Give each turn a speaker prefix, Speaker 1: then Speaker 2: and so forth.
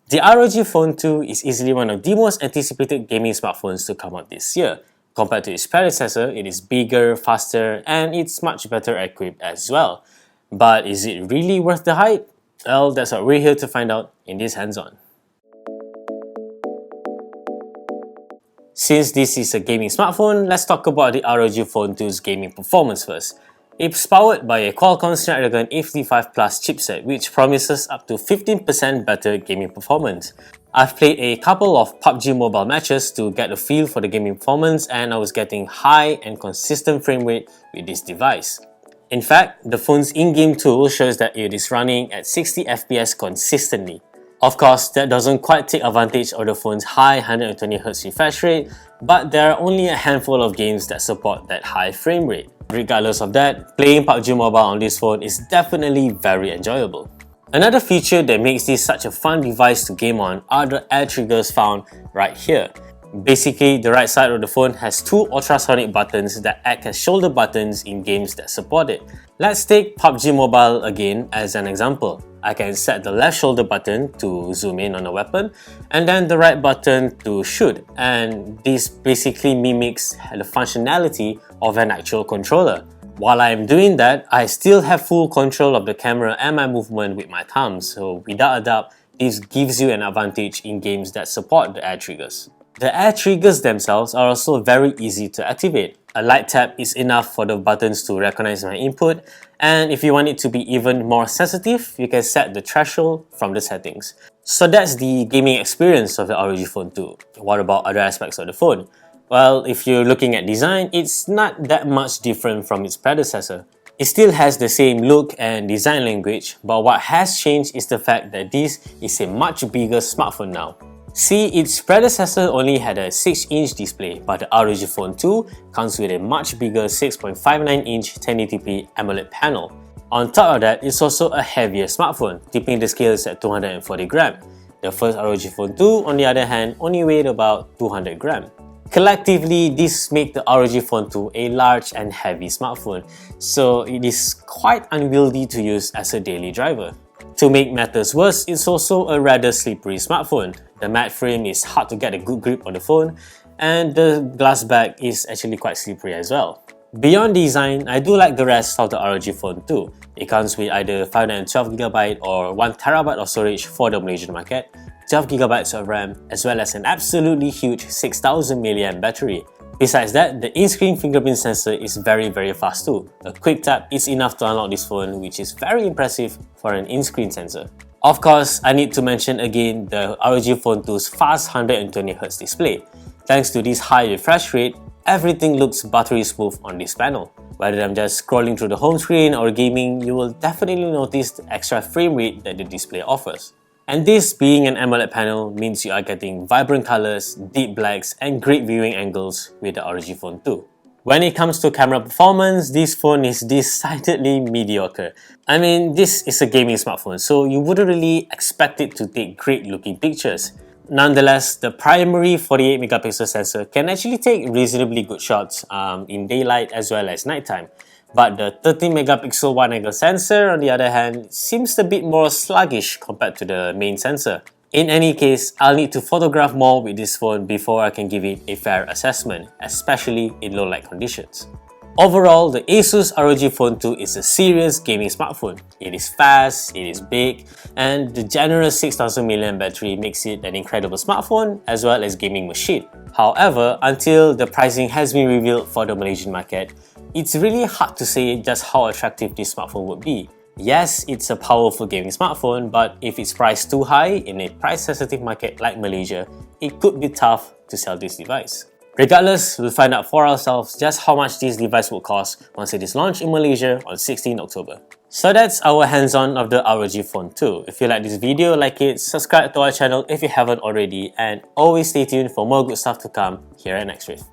Speaker 1: The ROG Phone II is easily one of the most anticipated gaming smartphones to come out this year. Compared to its predecessor, it is bigger, faster, and it's much better equipped as well. But is it really worth the hype? Well, that's what we're here to find out in this hands-on. Since this is a gaming smartphone, let's talk about the ROG Phone II's gaming performance first. It's powered by a Qualcomm Snapdragon 855 Plus chipset, which promises up to 15% better gaming performance. I've played a couple of PUBG Mobile matches to get a feel for the gaming performance, and I was getting high and consistent frame rate with this device. In fact, the phone's in-game tool shows that it is running at 60 FPS consistently. Of course, that doesn't quite take advantage of the phone's high 120Hz refresh rate, but there are only a handful of games that support that high frame rate. Regardless of that, playing PUBG Mobile on this phone is definitely very enjoyable. Another feature that makes this such a fun device to game on are the air triggers found right here. Basically, the right side of the phone has two ultrasonic buttons that act as shoulder buttons in games that support it. Let's take PUBG Mobile again as an example. I can set the left shoulder button to zoom in on a weapon and then the right button to shoot, and this basically mimics the functionality of an actual controller. While I am doing that, I still have full control of the camera and my movement with my thumbs, so without a doubt, this gives you an advantage in games that support the air triggers. The air triggers themselves are also very easy to activate. A light tap is enough for the buttons to recognize my input, and if you want it to be even more sensitive, you can set the threshold from the settings. So that's the gaming experience of the ROG Phone II. What about other aspects of the phone? Well, if you're looking at design, it's not that much different from its predecessor. It still has the same look and design language, but what has changed is the fact that this is a much bigger smartphone now. See, its predecessor only had a 6-inch display, but the ROG Phone II comes with a much bigger 6.59-inch 1080p AMOLED panel. On top of that, it's also a heavier smartphone, tipping the scales at 240 grams. The first ROG Phone II, on the other hand, only weighed about 200 grams. Collectively, this makes the ROG Phone II a large and heavy smartphone, so it is quite unwieldy to use as a daily driver. To make matters worse, it's also a rather slippery smartphone. The matte frame is hard to get a good grip on the phone, and the glass back is actually quite slippery as well. Beyond design, I do like the rest of the ROG Phone II. It comes with either 512GB or 1TB of storage for the Malaysian market, 12GB of RAM, as well as an absolutely huge 6000 mAh battery. Besides that, the in-screen fingerprint sensor is very fast too. A quick tap is enough to unlock this phone, which is very impressive for an in-screen sensor. Of course, I need to mention again the ROG Phone II's fast 120Hz display. Thanks to this high refresh rate, everything looks buttery smooth on this panel. Whether I'm just scrolling through the home screen or gaming, you will definitely notice the extra frame rate that the display offers. And this being an AMOLED panel means you are getting vibrant colors, deep blacks, and great viewing angles with the ROG Phone II. When it comes to camera performance, this phone is decidedly mediocre. I mean, this is a gaming smartphone, so you wouldn't really expect it to take great looking pictures. Nonetheless, the primary 48MP sensor can actually take reasonably good shots in daylight as well as nighttime. But the 13MP wide-angle sensor, on the other hand, seems a bit more sluggish compared to the main sensor. In any case, I'll need to photograph more with this phone before I can give it a fair assessment, especially in low-light conditions. Overall, the Asus ROG Phone II is a serious gaming smartphone. It is fast, it is big, and the generous 6000 mAh battery makes it an incredible smartphone as well as gaming machine. However, until the pricing has been revealed for the Malaysian market, it's really hard to say just how attractive this smartphone would be. Yes, it's a powerful gaming smartphone, but if it's priced too high in a price-sensitive market like Malaysia, it could be tough to sell this device. Regardless, we'll find out for ourselves just how much this device will cost once it is launched in Malaysia on 16 October. So that's our hands-on of the ROG Phone II. If you like this video, like it, subscribe to our channel if you haven't already, and always stay tuned for more good stuff to come here at Next Riff.